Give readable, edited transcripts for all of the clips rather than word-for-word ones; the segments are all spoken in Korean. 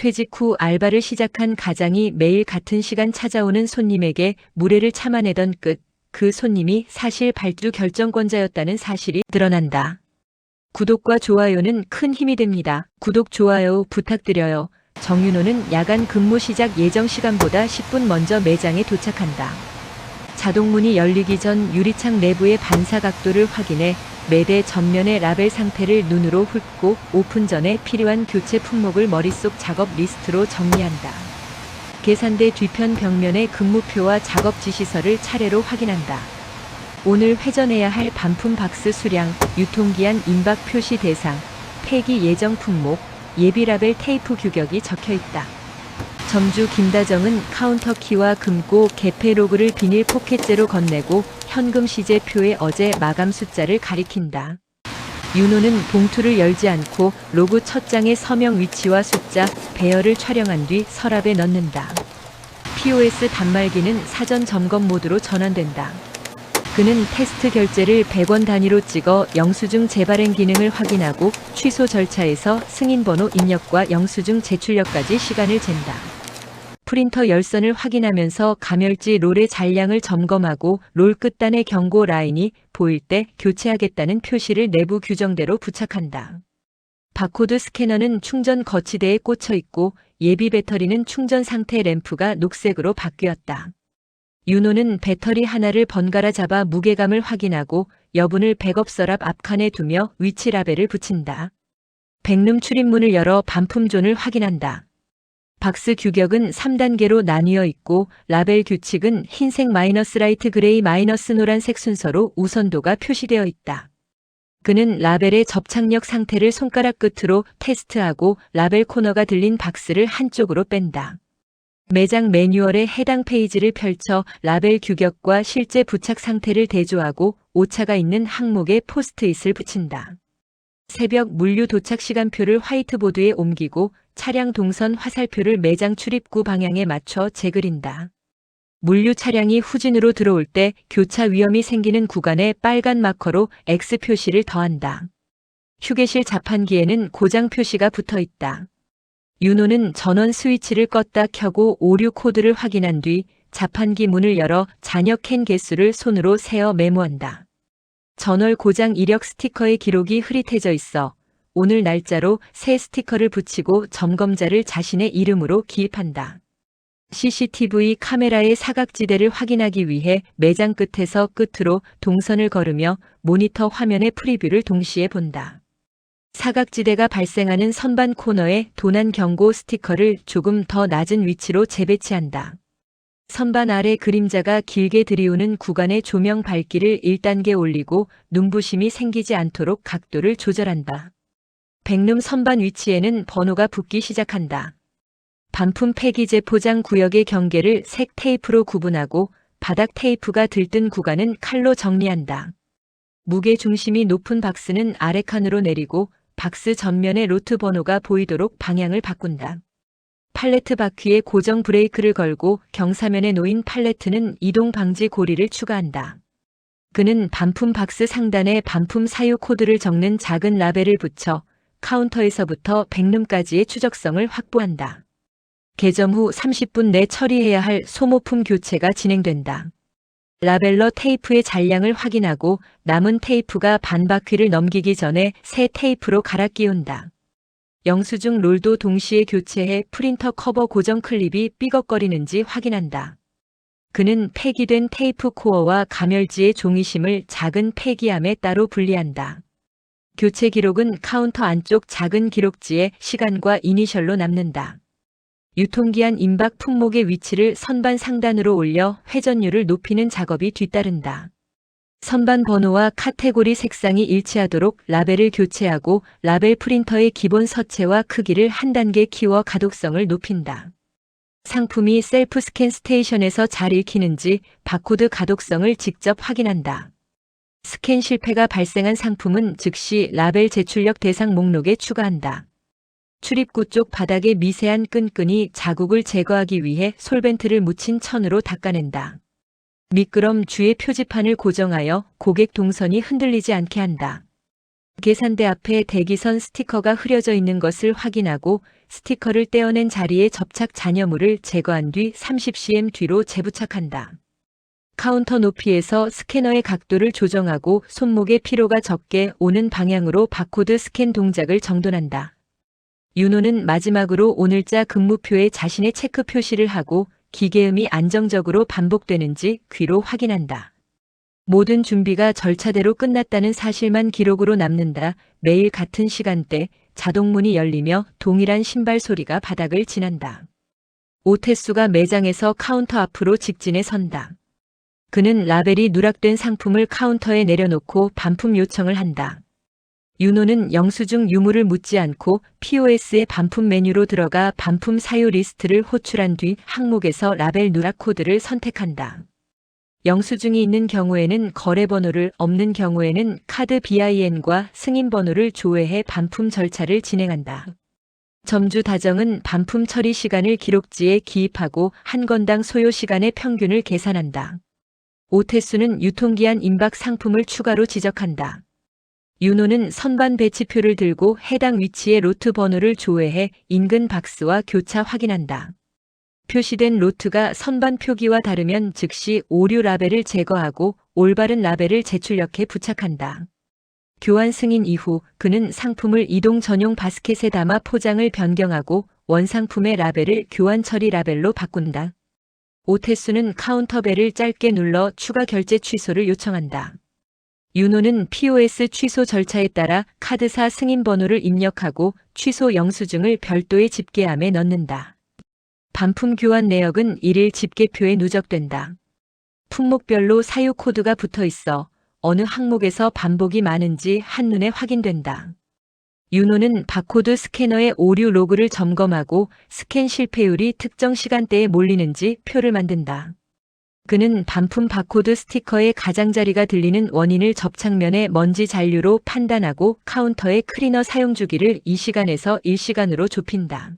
퇴직 후 알바를 시작한 가장이 매일 같은 시간 찾아오는 손님에게 무례를 참아내던 끝, 그 손님이 사실 발주 결정권자였다는 사실이 드러난다. 구독과 좋아요는 큰 힘이 됩니다. 구독, 좋아요 부탁드려요. 정윤호는 야간 근무 시작 예정 시간보다 10분 먼저 매장에 도착한다. 자동문이 열리기 전 유리창 내부의 반사 각도를 확인해 매대 전면의 라벨 상태를 눈으로 훑고 오픈 전에 필요한 교체 품목을 머릿속 작업 리스트로 정리한다. 계산대 뒤편 벽면의 근무표와 작업 지시서를 차례로 확인한다. 오늘 회전해야 할 반품 박스 수량, 유통기한 임박 표시 대상, 폐기 예정 품목, 예비 라벨 테이프 규격이 적혀 있다. 점주 김다정은 카운터 키와 금고 개폐 로그를 비닐 포켓제로 건네고 현금 시제표에 어제 마감 숫자를 가리킨다. 윤호는 봉투를 열지 않고 로그 첫 장의 서명 위치와 숫자, 배열을 촬영한 뒤 서랍에 넣는다. POS 단말기는 사전 점검 모드로 전환된다. 그는 테스트 결제를 100원 단위로 찍어 영수증 재발행 기능을 확인하고 취소 절차에서 승인번호 입력과 영수증 제출력까지 시간을 잰다. 프린터 열선을 확인하면서 가멸지 롤의 잔량을 점검하고 롤 끝단의 경고 라인이 보일 때 교체하겠다는 표시를 내부 규정대로 부착한다. 바코드 스캐너는 충전 거치대에 꽂혀 있고 예비 배터리는 충전 상태 램프가 녹색으로 바뀌었다. 윤호는 배터리 하나를 번갈아 잡아 무게감을 확인하고 여분을 백업 서랍 앞칸에 두며 위치 라벨을 붙인다. 백룸 출입문을 열어 반품존을 확인한다. 박스 규격은 3단계로 나뉘어 있고 라벨 규칙은 흰색 마이너스 라이트 그레이 마이너스 노란색 순서로 우선도가 표시되어 있다. 그는 라벨의 접착력 상태를 손가락 끝으로 테스트하고 라벨 코너가 들린 박스를 한쪽으로 뺀다. 매장 매뉴얼의 해당 페이지를 펼쳐 라벨 규격과 실제 부착 상태를 대조하고 오차가 있는 항목에 포스트잇을 붙인다. 새벽 물류 도착 시간표를 화이트보드에 옮기고 차량 동선 화살표를 매장 출입구 방향에 맞춰 재그린다. 물류 차량이 후진으로 들어올 때 교차 위험이 생기는 구간에 빨간 마커로 X 표시를 더한다. 휴게실 자판기에는 고장 표시가 붙어 있다. 윤호는 전원 스위치를 껐다 켜고 오류 코드를 확인한 뒤 자판기 문을 열어 잔여 캔 개수를 손으로 세어 메모한다. 전월 고장 이력 스티커의 기록이 흐릿해져 있어 오늘 날짜로 새 스티커를 붙이고 점검자를 자신의 이름으로 기입한다. CCTV 카메라의 사각지대를 확인하기 위해 매장 끝에서 끝으로 동선을 걸으며 모니터 화면의 프리뷰를 동시에 본다. 사각지대가 발생하는 선반 코너에 도난 경고 스티커를 조금 더 낮은 위치로 재배치한다. 선반 아래 그림자가 길게 들이우는 구간의 조명 밝기를 1단계 올리고 눈부심이 생기지 않도록 각도를 조절한다. 백룸 선반 위치에는 번호가 붙기 시작한다. 반품 폐기재 포장 구역의 경계를 색 테이프로 구분하고 바닥 테이프가 들뜬 구간은 칼로 정리한다. 무게 중심이 높은 박스는 아래 칸으로 내리고 박스 전면에 로트 번호가 보이도록 방향을 바꾼다. 팔레트 바퀴에 고정 브레이크를 걸고 경사면에 놓인 팔레트는 이동 방지 고리를 추가한다. 그는 반품 박스 상단에 반품 사유 코드를 적는 작은 라벨을 붙여 카운터에서부터 백룸까지의 추적성을 확보한다. 개점 후 30분 내 처리해야 할 소모품 교체가 진행된다. 라벨러 테이프의 잔량을 확인하고 남은 테이프가 반 바퀴를 넘기기 전에 새 테이프로 갈아 끼운다. 영수증 롤도 동시에 교체해 프린터 커버 고정 클립이 삐걱거리는지 확인한다. 그는 폐기된 테이프 코어와 가멸지의 종이심을 작은 폐기함에 따로 분리한다. 교체 기록은 카운터 안쪽 작은 기록지에 시간과 이니셜로 남는다. 유통기한 임박 품목의 위치를 선반 상단으로 올려 회전율을 높이는 작업이 뒤따른다. 선반 번호와 카테고리 색상이 일치하도록 라벨을 교체하고 라벨 프린터의 기본 서체와 크기를 한 단계 키워 가독성을 높인다. 상품이 셀프 스캔 스테이션에서 잘 읽히는지 바코드 가독성을 직접 확인한다. 스캔 실패가 발생한 상품은 즉시 라벨 제출력 대상 목록에 추가한다. 출입구 쪽 바닥의 미세한 끈끈이 자국을 제거하기 위해 솔벤트를 묻힌 천으로 닦아낸다. 미끄럼 주의 표지판을 고정하여 고객 동선이 흔들리지 않게 한다. 계산대 앞에 대기선 스티커가 흐려져 있는 것을 확인하고 스티커를 떼어낸 자리에 접착 잔여물을 제거한 뒤 30cm 뒤로 재부착한다. 카운터 높이에서 스캐너의 각도를 조정하고 손목에 피로가 적게 오는 방향으로 바코드 스캔 동작을 정돈한다. 윤호는 마지막으로 오늘자 근무표에 자신의 체크 표시를 하고 기계음이 안정적으로 반복되는지 귀로 확인한다. 모든 준비가 절차대로 끝났다는 사실만 기록으로 남는다. 매일 같은 시간대 자동문이 열리며 동일한 신발 소리가 바닥을 지난다. 오태수가 매장에서 카운터 앞으로 직진해 선다. 그는 라벨이 누락된 상품을 카운터에 내려놓고 반품 요청을 한다. 윤호는 영수증 유무를 묻지 않고 POS의 반품 메뉴로 들어가 반품 사유 리스트를 호출한 뒤 항목에서 라벨 누락 코드를 선택한다. 영수증이 있는 경우에는 거래번호를, 없는 경우에는 카드 BIN과 승인번호를 조회해 반품 절차를 진행한다. 점주 다정은 반품 처리 시간을 기록지에 기입하고 한 건당 소요 시간의 평균을 계산한다. 오태수는 유통기한 임박 상품을 추가로 지적한다. 윤호는 선반 배치표를 들고 해당 위치의 로트 번호를 조회해 인근 박스와 교차 확인한다. 표시된 로트가 선반 표기와 다르면 즉시 오류 라벨을 제거하고 올바른 라벨을 재출력해 부착한다. 교환 승인 이후 그는 상품을 이동 전용 바스켓에 담아 포장을 변경하고 원상품의 라벨을 교환 처리 라벨로 바꾼다. 오태수는 카운터벨을 짧게 눌러 추가 결제 취소를 요청한다. 윤호는 POS 취소 절차에 따라 카드사 승인번호를 입력하고 취소 영수증을 별도의 집게함에 넣는다. 반품 교환 내역은 1일 집계표에 누적된다. 품목별로 사유 코드가 붙어 있어 어느 항목에서 반복이 많은지 한눈에 확인된다. 윤호는 바코드 스캐너의 오류 로그를 점검하고 스캔 실패율이 특정 시간대에 몰리는지 표를 만든다. 그는 반품 바코드 스티커의 가장자리가 들리는 원인을 접착면의 먼지 잔류로 판단하고 카운터의 클리너 사용 주기를 2시간에서 1시간으로 좁힌다.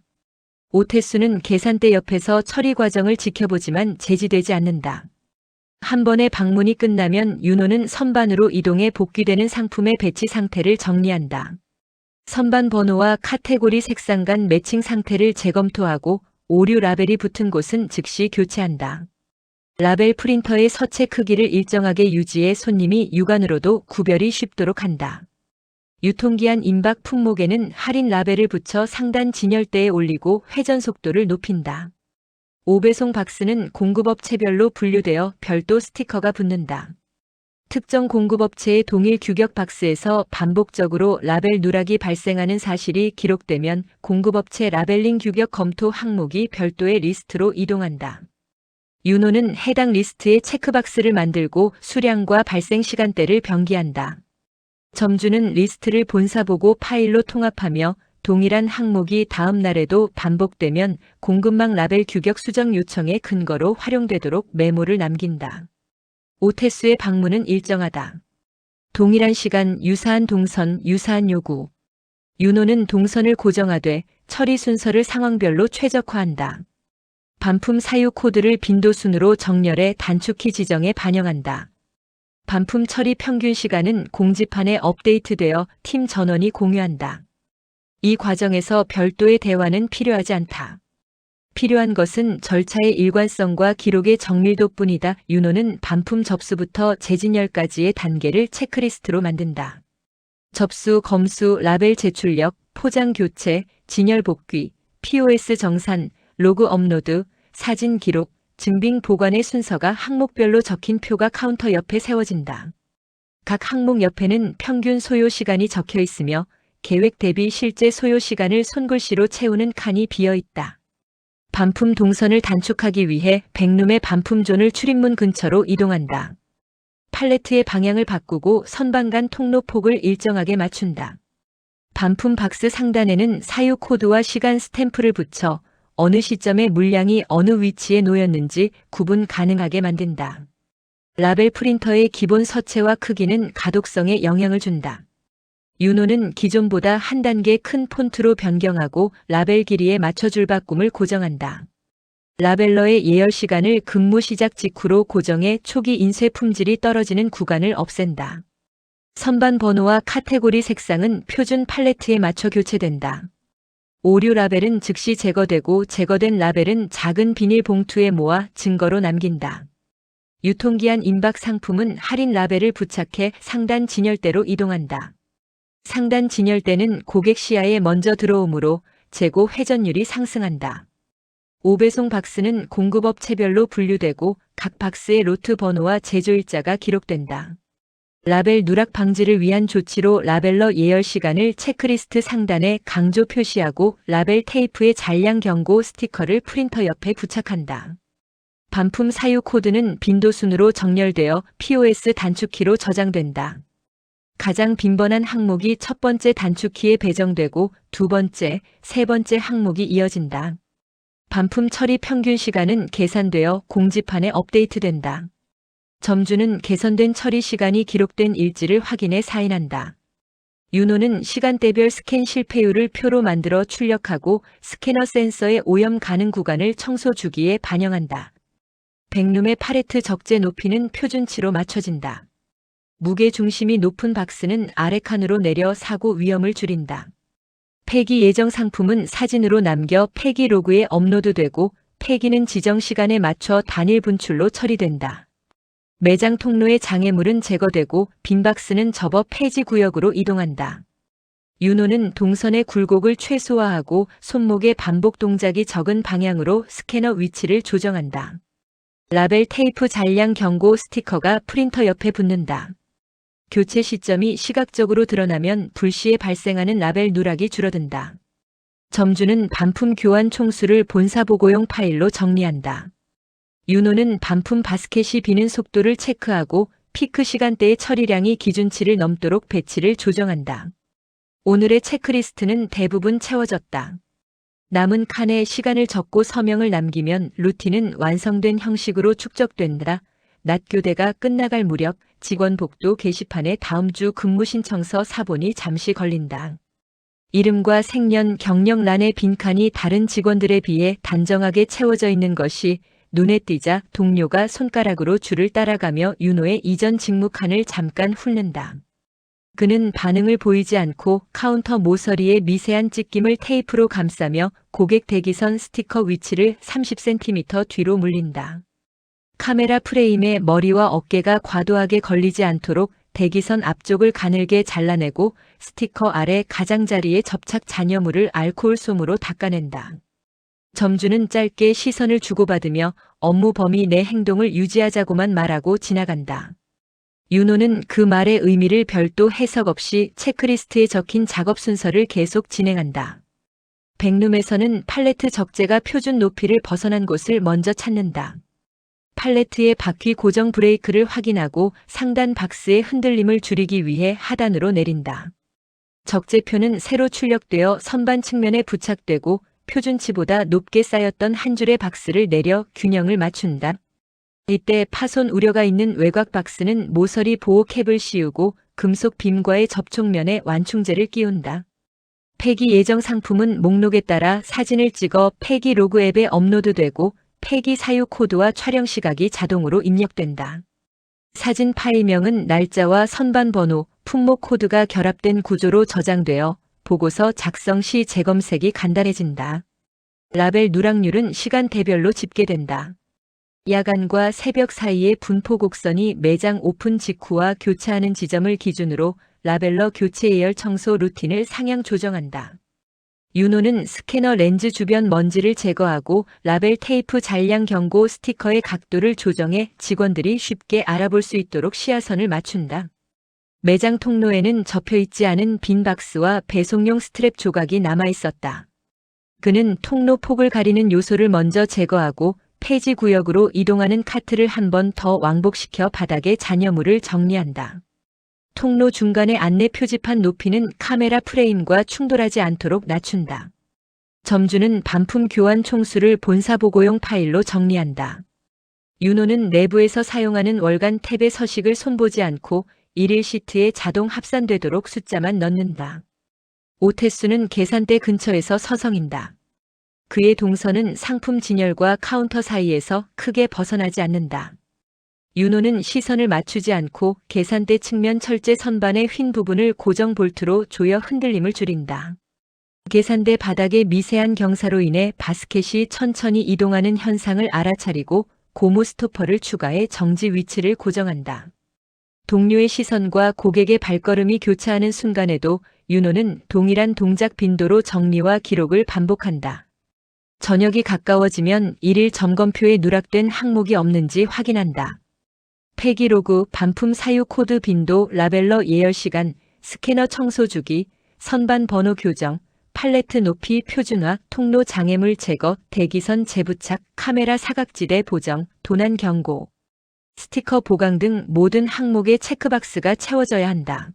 오태수는 계산대 옆에서 처리 과정을 지켜보지만 제지되지 않는다. 한 번의 방문이 끝나면 윤호는 선반으로 이동해 복귀되는 상품의 배치 상태를 정리한다. 선반 번호와 카테고리 색상 간 매칭 상태를 재검토하고 오류 라벨이 붙은 곳은 즉시 교체한다. 라벨 프린터의 서체 크기를 일정하게 유지해 손님이 육안으로도 구별이 쉽도록 한다. 유통기한 임박 품목에는 할인 라벨을 붙여 상단 진열대에 올리고 회전 속도를 높인다. 5배송 박스는 공급업체별로 분류되어 별도 스티커가 붙는다. 특정 공급업체의 동일 규격 박스에서 반복적으로 라벨 누락이 발생하는 사실이 기록되면 공급업체 라벨링 규격 검토 항목이 별도의 리스트로 이동한다. 윤호는 해당 리스트에 체크박스를 만들고 수량과 발생 시간대를 병기한다. 점주는 리스트를 본사보고 파일로 통합하며 동일한 항목이 다음 날에도 반복되면 공급망 라벨 규격 수정 요청의 근거로 활용되도록 메모를 남긴다. 오태수의 방문은 일정하다. 동일한 시간, 유사한 동선, 유사한 요구. 윤호는 동선을 고정하되 처리 순서를 상황별로 최적화한다. 반품 사유 코드를 빈도순으로 정렬해 단축키 지정에 반영한다. 반품 처리 평균 시간은 공지판에 업데이트되어 팀 전원이 공유한다. 이 과정에서 별도의 대화는 필요하지 않다. 필요한 것은 절차의 일관성과 기록의 정밀도뿐이다. 윤호는 반품 접수부터 재진열까지의 단계를 체크리스트로 만든다. 접수, 검수, 라벨 재출력, 포장 교체, 진열 복귀, POS 정산, 로그 업로드, 사진 기록, 증빙 보관의 순서가 항목별로 적힌 표가 카운터 옆에 세워진다. 각 항목 옆에는 평균 소요 시간이 적혀 있으며 계획 대비 실제 소요 시간을 손글씨로 채우는 칸이 비어 있다. 반품 동선을 단축하기 위해 백룸의 반품존을 출입문 근처로 이동한다. 팔레트의 방향을 바꾸고 선반 간 통로 폭을 일정하게 맞춘다. 반품 박스 상단에는 사유 코드와 시간 스탬프를 붙여 어느 시점에 물량이 어느 위치에 놓였는지 구분 가능하게 만든다. 라벨 프린터의 기본 서체와 크기는 가독성에 영향을 준다. 윤호는 기존보다 한 단계 큰 폰트로 변경하고 라벨 길이에 맞춰 줄바꿈을 고정한다. 라벨러의 예열 시간을 근무 시작 직후로 고정해 초기 인쇄 품질이 떨어지는 구간을 없앤다. 선반 번호와 카테고리 색상은 표준 팔레트에 맞춰 교체된다. 오류 라벨은 즉시 제거되고 제거된 라벨은 작은 비닐 봉투에 모아 증거로 남긴다. 유통기한 임박 상품은 할인 라벨을 부착해 상단 진열대로 이동한다. 상단 진열대는 고객 시야에 먼저 들어오므로 재고 회전율이 상승한다. 5배송 박스는 공급업체별로 분류되고 각 박스의 로트 번호와 제조일자가 기록된다. 라벨 누락 방지를 위한 조치로 라벨러 예열 시간을 체크리스트 상단에 강조 표시하고 라벨 테이프의 잔량 경고 스티커를 프린터 옆에 부착한다. 반품 사유 코드는 빈도순으로 정렬되어 POS 단축키로 저장된다. 가장 빈번한 항목이 첫 번째 단축키에 배정되고 두 번째, 세 번째 항목이 이어진다. 반품 처리 평균 시간은 계산되어 공지판에 업데이트된다. 점주는 개선된 처리 시간이 기록된 일지를 확인해 사인한다. 윤호는 시간대별 스캔 실패율을 표로 만들어 출력하고 스캐너 센서의 오염 가능 구간을 청소 주기에 반영한다. 백룸의 팔레트 적재 높이는 표준치로 맞춰진다. 무게 중심이 높은 박스는 아래 칸으로 내려 사고 위험을 줄인다. 폐기 예정 상품은 사진으로 남겨 폐기 로그에 업로드되고 폐기는 지정 시간에 맞춰 단일 분출로 처리된다. 매장 통로의 장애물은 제거되고 빈 박스는 접어 폐지 구역으로 이동한다. 윤호는 동선의 굴곡을 최소화하고 손목의 반복 동작이 적은 방향으로 스캐너 위치를 조정한다. 라벨 테이프 잔량 경고 스티커가 프린터 옆에 붙는다. 교체 시점이 시각적으로 드러나면 불시에 발생하는 라벨 누락이 줄어든다. 점주는 반품 교환 총수를 본사 보고용 파일로 정리한다. 윤호는 반품 바스켓이 비는 속도를 체크하고 피크 시간대의 처리량이 기준치를 넘도록 배치를 조정한다. 오늘의 체크리스트는 대부분 채워졌다. 남은 칸에 시간을 적고 서명을 남기면 루틴은 완성된 형식으로 축적된다. 낮 교대가 끝나갈 무렵 직원 복도 게시판에 다음 주 근무 신청서 사본이 잠시 걸린다. 이름과 생년 경력란의 빈칸이 다른 직원들에 비해 단정하게 채워져 있는 것이 눈에 띄자 동료가 손가락으로 줄을 따라가며 윤호의 이전 직무 칸을 잠깐 훑는다. 그는 반응을 보이지 않고 카운터 모서리의 미세한 찢김을 테이프로 감싸며 고객 대기선 스티커 위치를 30cm 뒤로 물린다. 카메라 프레임에 머리와 어깨가 과도하게 걸리지 않도록 대기선 앞쪽을 가늘게 잘라내고 스티커 아래 가장자리에 접착 잔여물을 알코올 솜으로 닦아낸다. 점주는 짧게 시선을 주고받으며 업무 범위 내 행동을 유지하자고만 말하고 지나간다. 윤호는 그 말의 의미를 별도 해석 없이 체크리스트에 적힌 작업 순서를 계속 진행한다. 백룸에서는 팔레트 적재가 표준 높이를 벗어난 곳을 먼저 찾는다. 팔레트의 바퀴 고정 브레이크를 확인하고 상단 박스의 흔들림을 줄이기 위해 하단으로 내린다. 적재표는 새로 출력되어 선반 측면에 부착되고 표준치보다 높게 쌓였던 한 줄의 박스를 내려 균형을 맞춘다. 이때 파손 우려가 있는 외곽 박스는 모서리 보호 캡을 씌우고 금속 빔과의 접촉면에 완충제를 끼운다. 폐기 예정 상품은 목록에 따라 사진을 찍어 폐기 로그 앱에 업로드되고 폐기 사유 코드와 촬영 시각이 자동으로 입력된다. 사진 파일명은 날짜와 선반 번호, 품목 코드가 결합된 구조로 저장되어 보고서 작성 시 재검색이 간단해진다. 라벨 누락률은 시간대별로 집계된다. 야간과 새벽 사이의 분포 곡선이 매장 오픈 직후와 교체하는 지점을 기준으로 라벨러 교체 예열 청소 루틴을 상향 조정한다. 윤호는 스캐너 렌즈 주변 먼지를 제거하고 라벨 테이프 잔량 경고 스티커의 각도를 조정해 직원들이 쉽게 알아볼 수 있도록 시야선을 맞춘다. 매장 통로에는 접혀있지 않은 빈 박스와 배송용 스트랩 조각이 남아있었다. 그는 통로 폭을 가리는 요소를 먼저 제거하고 폐지 구역으로 이동하는 카트를 한 번 더 왕복시켜 바닥에 잔여물을 정리한다. 통로 중간의 안내 표지판 높이는 카메라 프레임과 충돌하지 않도록 낮춘다. 점주는 반품 교환 총수를 본사 보고용 파일로 정리한다. 윤호는 내부에서 사용하는 월간 탭의 서식을 손보지 않고 일일 시트에 자동 합산되도록 숫자만 넣는다. 오태수는 계산대 근처에서 서성인다. 그의 동선은 상품 진열과 카운터 사이에서 크게 벗어나지 않는다. 윤호는 시선을 맞추지 않고 계산대 측면 철제 선반의 휜 부분을 고정 볼트로 조여 흔들림을 줄인다. 계산대 바닥의 미세한 경사로 인해 바스켓이 천천히 이동하는 현상을 알아차리고 고무 스토퍼를 추가해 정지 위치를 고정한다. 동료의 시선과 고객의 발걸음이 교차하는 순간에도 윤호는 동일한 동작 빈도로 정리와 기록을 반복한다. 저녁이 가까워지면 일일 점검표에 누락된 항목이 없는지 확인한다. 폐기로그, 반품 사유 코드 빈도, 라벨러 예열 시간, 스캐너 청소 주기, 선반 번호 교정, 팔레트 높이 표준화, 통로 장애물 제거, 대기선 재부착, 카메라 사각지대 보정, 도난 경고, 스티커 보강 등 모든 항목의 체크박스가 채워져야 한다.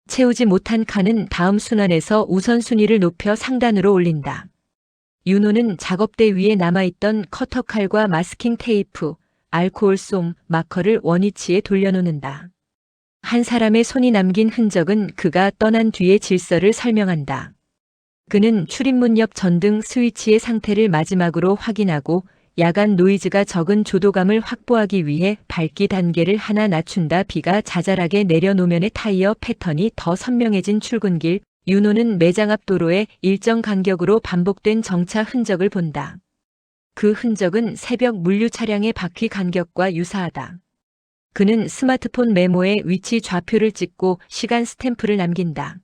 채우지 못한 칸은 다음 순환에서 우선순위를 높여 상단으로 올린다. 윤호는 작업대 위에 남아있던 커터칼과 마스킹 테이프, 알코올솜, 마커를 원위치에 돌려놓는다. 한 사람의 손이 남긴 흔적은 그가 떠난 뒤의 질서를 설명한다. 그는 출입문 옆 전등 스위치의 상태를 마지막으로 확인하고 야간 노이즈가 적은 조도감을 확보하기 위해 밝기 단계를 하나 낮춘다. 비가 자잘하게 내려 노면의 타이어 패턴이 더 선명해진 출근길, 윤호는 매장 앞 도로에 일정 간격으로 반복된 정차 흔적을 본다. 그 흔적은 새벽 물류 차량의 바퀴 간격과 유사하다. 그는 스마트폰 메모에 위치 좌표를 찍고 시간 스탬프를 남긴다.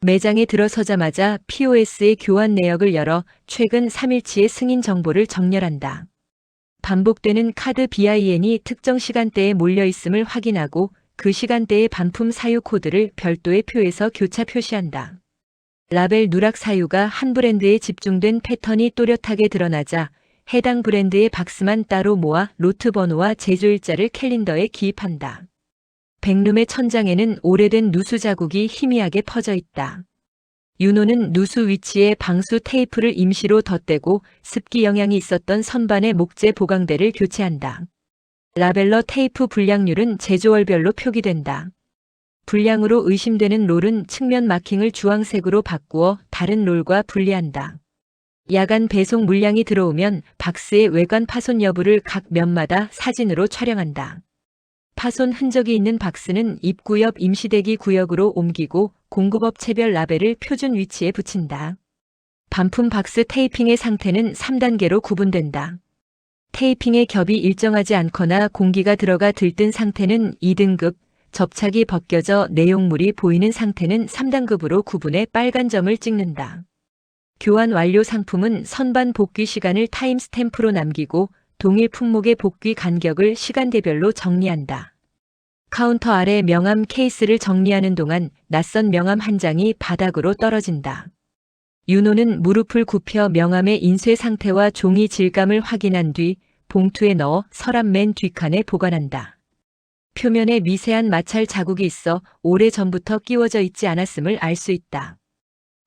매장에 들어서자마자 POS의 교환 내역을 열어 최근 3일치의 승인 정보를 정렬한다. 반복되는 카드 BIN이 특정 시간대에 몰려 있음을 확인하고 그 시간대의 반품 사유 코드를 별도의 표에서 교차 표시한다. 라벨 누락 사유가 한 브랜드에 집중된 패턴이 또렷하게 드러나자 해당 브랜드의 박스만 따로 모아 로트 번호와 제조일자를 캘린더에 기입한다. 백룸의 천장에는 오래된 누수 자국이 희미하게 퍼져 있다. 윤호는 누수 위치에 방수 테이프를 임시로 덧대고 습기 영향이 있었던 선반의 목재 보강대를 교체한다. 라벨러 테이프 불량률은 제조월별로 표기된다. 불량으로 의심되는 롤은 측면 마킹을 주황색으로 바꾸어 다른 롤과 분리한다. 야간 배송 물량이 들어오면 박스의 외관 파손 여부를 각 면마다 사진으로 촬영한다. 파손 흔적이 있는 박스는 입구 옆 임시대기 구역으로 옮기고 공급업체별 라벨을 표준 위치에 붙인다. 반품 박스 테이핑의 상태는 3단계로 구분된다. 테이핑의 겹이 일정하지 않거나 공기가 들어가 들뜬 상태는 2등급, 접착이 벗겨져 내용물이 보이는 상태는 3단급으로 구분해 빨간 점을 찍는다. 교환 완료 상품은 선반 복귀 시간을 타임 스탬프로 남기고 동일 품목의 복귀 간격을 시간대별로 정리한다. 카운터 아래 명함 케이스를 정리하는 동안 낯선 명함 한 장이 바닥으로 떨어진다. 윤호는 무릎을 굽혀 명함의 인쇄 상태와 종이 질감을 확인한 뒤 봉투에 넣어 서랍 맨 뒷칸에 보관한다. 표면에 미세한 마찰 자국이 있어 오래전부터 끼워져 있지 않았음을 알 수 있다.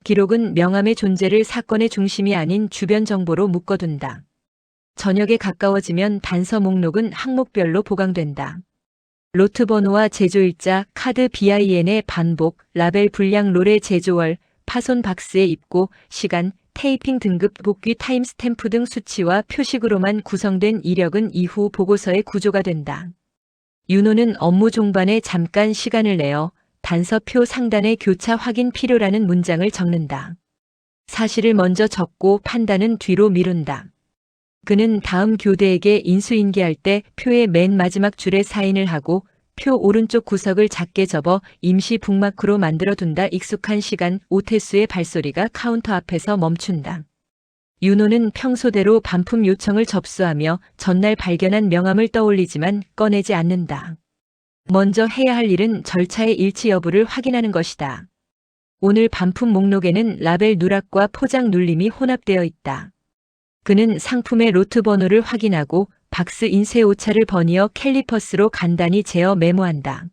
기록은 명함의 존재를 사건의 중심이 아닌 주변 정보로 묶어둔다. 저녁에 가까워지면 단서 목록은 항목별로 보강된다. 로트 번호와 제조일자, 카드 BIN의 반복, 라벨 불량 롤의 제조월, 파손 박스의 입고, 시간, 테이핑 등급, 복귀 타임 스탬프 등 수치와 표식으로만 구성된 이력은 이후 보고서의 구조가 된다. 윤호는 업무 종반에 잠깐 시간을 내어 단서표 상단에 교차 확인 필요라는 문장을 적는다. 사실을 먼저 적고 판단은 뒤로 미룬다. 그는 다음 교대에게 인수인계할 때 표의 맨 마지막 줄에 사인을 하고 표 오른쪽 구석을 작게 접어 임시 북마크로 만들어둔다. 익숙한 시간, 오태수의 발소리가 카운터 앞에서 멈춘다. 윤호는 평소대로 반품 요청을 접수하며 전날 발견한 명함을 떠올리지만 꺼내지 않는다. 먼저 해야 할 일은 절차의 일치 여부를 확인하는 것이다. 오늘 반품 목록에는 라벨 누락과 포장 눌림이 혼합되어 있다. 그는 상품의 로트 번호를 확인하고 박스 인쇄 오차를 버니어 캘리퍼스로 간단히 재어 메모한다.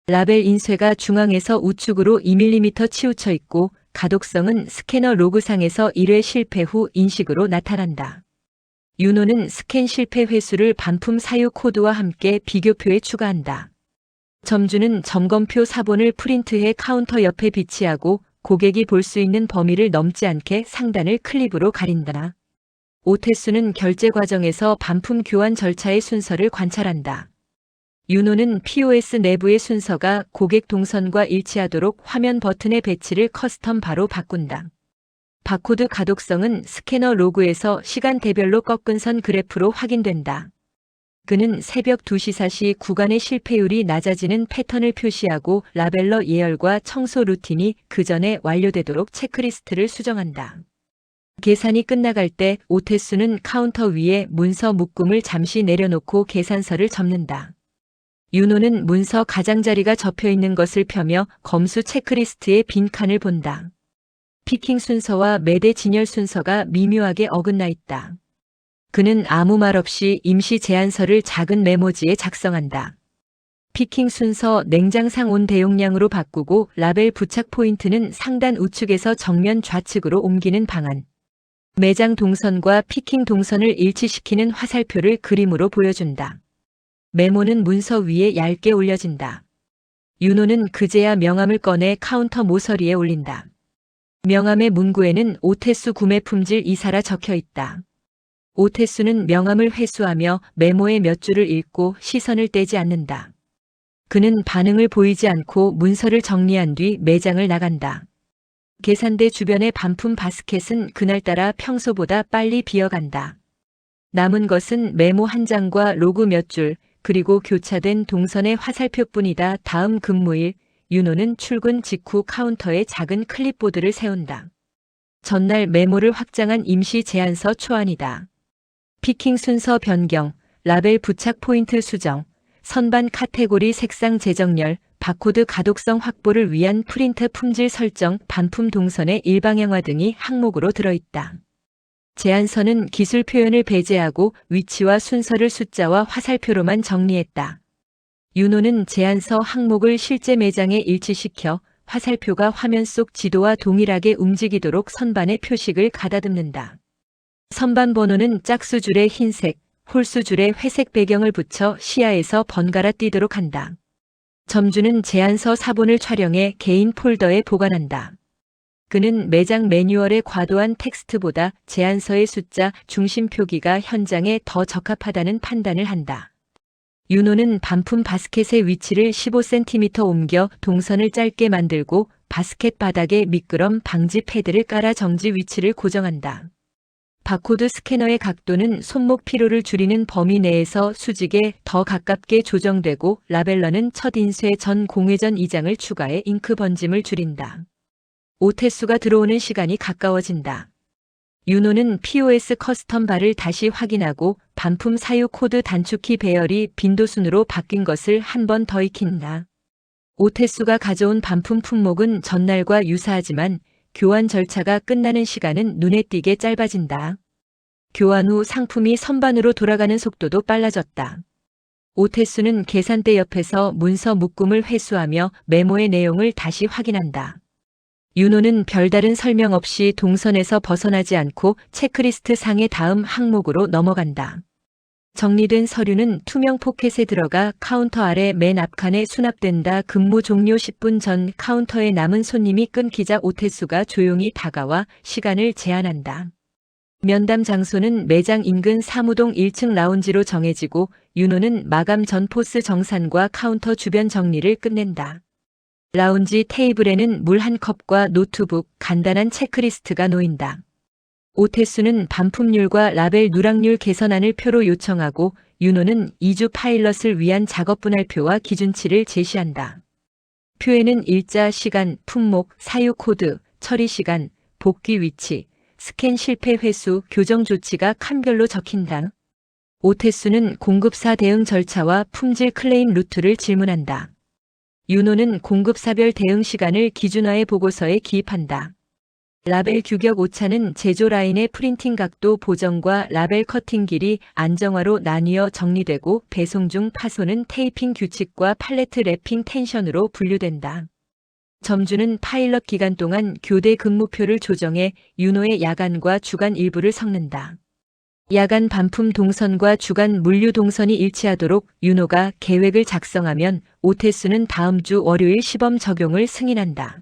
라벨 인쇄가 중앙에서 우측으로 2mm 치우쳐 있고 가독성은 스캐너 로그상에서 1회 실패 후 인식으로 나타난다. 윤호는 스캔 실패 횟수를 반품 사유 코드와 함께 비교표에 추가한다. 점주는 점검표 사본을 프린트해 카운터 옆에 비치하고 고객이 볼 수 있는 범위를 넘지 않게 상단을 클립으로 가린다. 오태수는 결제 과정에서 반품 교환 절차의 순서를 관찰한다. 윤호는 POS 내부의 순서가 고객 동선과 일치하도록 화면 버튼의 배치를 커스텀 바로 바꾼다. 바코드 가독성은 스캐너 로그에서 시간대별로 꺾은 선 그래프로 확인된다. 그는 새벽 2시 4시 구간의 실패율이 낮아지는 패턴을 표시하고 라벨러 예열과 청소 루틴이 그 전에 완료되도록 체크리스트를 수정한다. 계산이 끝나갈 때 오태수는 카운터 위에 문서 묶음을 잠시 내려놓고 계산서를 접는다. 윤호는 문서 가장자리가 접혀 있는 것을 펴며 검수 체크리스트의 빈칸을 본다. 피킹 순서와 매대 진열 순서가 미묘하게 어긋나 있다. 그는 아무 말 없이 임시 제안서를 작은 메모지에 작성한다. 피킹 순서 냉장상 온 대용량으로 바꾸고 라벨 부착 포인트는 상단 우측에서 정면 좌측으로 옮기는 방안. 매장 동선과 피킹 동선을 일치시키는 화살표를 그림으로 보여준다. 메모는 문서 위에 얇게 올려진다. 윤호는 그제야 명함을 꺼내 카운터 모서리에 올린다. 명함의 문구에는 오태수 구매 품질 이사라 적혀 있다. 오태수는 명함을 회수하며 메모의 몇 줄을 읽고 시선을 떼지 않는다. 그는 반응을 보이지 않고 문서를 정리한 뒤 매장을 나간다. 계산대 주변의 반품 바스켓은 그날따라 평소보다 빨리 비어간다. 남은 것은 메모 한 장과 로그 몇 줄, 그리고 교차된 동선의 화살표뿐이다. 다음 근무일, 윤호는 출근 직후 카운터에 작은 클립보드를 세운다. 전날 메모를 확장한 임시 제안서 초안이다. 피킹 순서 변경, 라벨 부착 포인트 수정, 선반 카테고리 색상 재정렬, 바코드 가독성 확보를 위한 프린트 품질 설정, 반품 동선의 일방향화 등이 항목으로 들어있다. 제안서는 기술 표현을 배제하고 위치와 순서를 숫자와 화살표로만 정리했다. 윤호는 제안서 항목을 실제 매장에 일치시켜 화살표가 화면 속 지도와 동일하게 움직이도록 선반에 표식을 가다듬는다. 선반 번호는 짝수줄에 흰색, 홀수줄에 회색 배경을 붙여 시야에서 번갈아 띄도록 한다. 점주는 제안서 사본을 촬영해 개인 폴더에 보관한다. 그는 매장 매뉴얼의 과도한 텍스트보다 제안서의 숫자, 중심 표기가 현장에 더 적합하다는 판단을 한다. 윤호는 반품 바스켓의 위치를 15cm 옮겨 동선을 짧게 만들고 바스켓 바닥에 미끄럼 방지 패드를 깔아 정지 위치를 고정한다. 바코드 스캐너의 각도는 손목 피로를 줄이는 범위 내에서 수직에 더 가깝게 조정되고 라벨러는 첫 인쇄 전 공회전 2장을 추가해 잉크 번짐을 줄인다. 오태수가 들어오는 시간이 가까워진다. 윤호는 POS 커스텀 바를 다시 확인하고 반품 사유 코드 단축키 배열이 빈도순으로 바뀐 것을 한 번 더 익힌다. 오태수가 가져온 반품 품목은 전날과 유사하지만 교환 절차가 끝나는 시간은 눈에 띄게 짧아진다. 교환 후 상품이 선반으로 돌아가는 속도도 빨라졌다. 오태수는 계산대 옆에서 문서 묶음을 회수하며 메모의 내용을 다시 확인한다. 윤호는 별다른 설명 없이 동선에서 벗어나지 않고 체크리스트 상의 다음 항목으로 넘어간다. 정리된 서류는 투명 포켓에 들어가 카운터 아래 맨 앞칸에 수납된다. 근무 종료 10분 전 카운터에 남은 손님이 끊기자 오태수가 조용히 다가와 시간을 제한한다. 면담 장소는 매장 인근 사무동 1층 라운지로 정해지고 윤호는 마감 전 포스 정산과 카운터 주변 정리를 끝낸다. 라운지 테이블에는 물 한 컵과 노트북, 간단한 체크리스트가 놓인다. 오태수는 반품률과 라벨 누락률 개선안을 표로 요청하고 윤호는 2주 파일럿을 위한 작업 분할표와 기준치를 제시한다. 표에는 일자, 시간, 품목, 사유 코드, 처리 시간, 복귀 위치, 스캔 실패 횟수, 교정 조치가 칸별로 적힌다. 오태수는 공급사 대응 절차와 품질 클레임 루트를 질문한다. 윤호는 공급사별 대응 시간을 기준화해 보고서에 기입한다. 라벨 규격 오차는 제조 라인의 프린팅 각도 보정과 라벨 커팅 길이 안정화로 나뉘어 정리되고 배송 중 파손은 테이핑 규칙과 팔레트 랩핑 텐션으로 분류된다. 점주는 파일럿 기간 동안 교대 근무표를 조정해 윤호의 야간과 주간 일부를 섞는다. 야간 반품 동선과 주간 물류 동선이 일치하도록 윤호가 계획을 작성하면 오태수는 다음 주 월요일 시범 적용을 승인한다.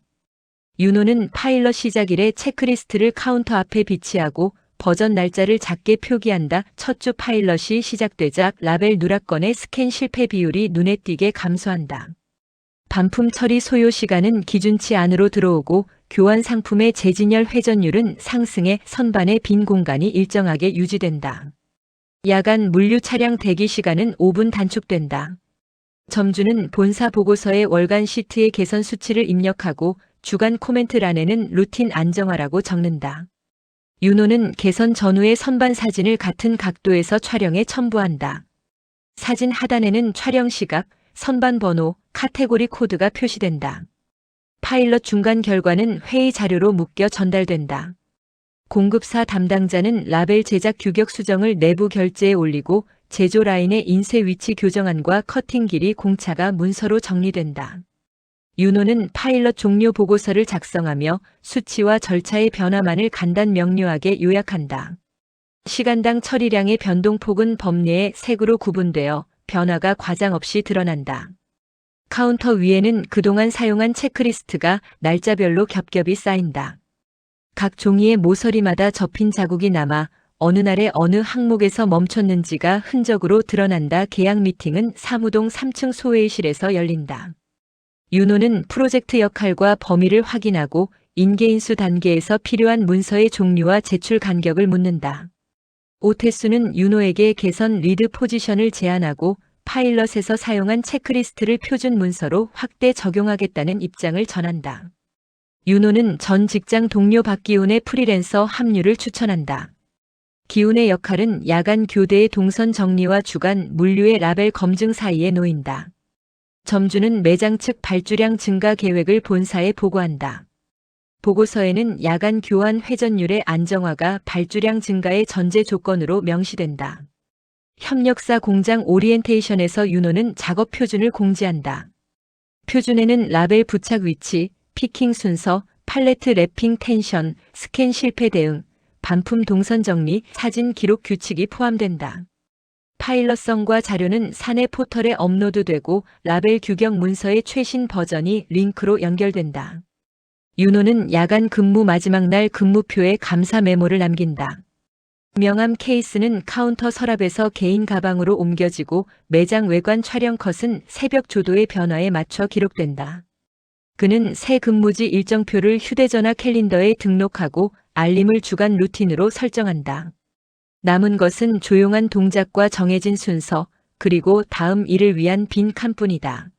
윤호는 파일럿 시작일에 체크리스트를 카운터 앞에 비치하고 버전 날짜를 작게 표기한다. 첫 주 파일럿이 시작되자 라벨 누락건의 스캔 실패 비율이 눈에 띄게 감소한다. 반품 처리 소요 시간은 기준치 안으로 들어오고 교환 상품의 재진열 회전율은 상승해 선반의 빈 공간이 일정하게 유지된다. 야간 물류 차량 대기 시간은 5분 단축된다. 점주는 본사 보고서에 월간 시트의 개선 수치를 입력하고 주간 코멘트란에는 루틴 안정화라고 적는다. 윤호는 개선 전후의 선반 사진을 같은 각도에서 촬영해 첨부한다. 사진 하단에는 촬영 시각, 선반 번호, 카테고리 코드가 표시된다. 파일럿 중간 결과는 회의 자료로 묶여 전달된다. 공급사 담당자는 라벨 제작 규격 수정을 내부 결제에 올리고 제조 라인의 인쇄 위치 교정안과 커팅 길이 공차가 문서로 정리된다. 윤호는 파일럿 종료 보고서를 작성하며 수치와 절차의 변화만을 간단 명료하게 요약한다. 시간당 처리량의 변동폭은 범례의 색으로 구분되어 변화가 과장 없이 드러난다. 카운터 위에는 그동안 사용한 체크리스트가 날짜별로 겹겹이 쌓인다. 각 종이의 모서리마다 접힌 자국이 남아 어느 날에 어느 항목에서 멈췄는지가 흔적으로 드러난다. 계약 미팅은 사무동 3층 소회의실에서 열린다. 윤호는 프로젝트 역할과 범위를 확인하고 인계인수 단계에서 필요한 문서의 종류와 제출 간격을 묻는다. 오태수는 윤호에게 개선 리드 포지션을 제안하고 파일럿에서 사용한 체크리스트를 표준 문서로 확대 적용하겠다는 입장을 전한다. 윤호는 전 직장 동료 박기훈의 프리랜서 합류를 추천한다. 기훈의 역할은 야간 교대의 동선 정리와 주간 물류의 라벨 검증 사이에 놓인다. 점주는 매장 측 발주량 증가 계획을 본사에 보고한다. 보고서에는 야간 교환 회전율의 안정화가 발주량 증가의 전제 조건으로 명시된다. 협력사 공장 오리엔테이션에서 윤호는 작업 표준을 공지한다. 표준에는 라벨 부착 위치, 피킹 순서, 팔레트 랩핑 텐션, 스캔 실패 대응, 반품 동선 정리, 사진 기록 규칙이 포함된다. 파일럿성과 자료는 사내 포털에 업로드되고 라벨 규격 문서의 최신 버전이 링크로 연결된다. 윤호는 야간 근무 마지막 날 근무표에 감사 메모를 남긴다. 명함 케이스는 카운터 서랍에서 개인 가방으로 옮겨지고 매장 외관 촬영 컷은 새벽 조도의 변화에 맞춰 기록된다. 그는 새 근무지 일정표를 휴대전화 캘린더에 등록하고 알림을 주간 루틴으로 설정한다. 남은 것은 조용한 동작과 정해진 순서, 그리고 다음 일을 위한 빈 칸뿐이다.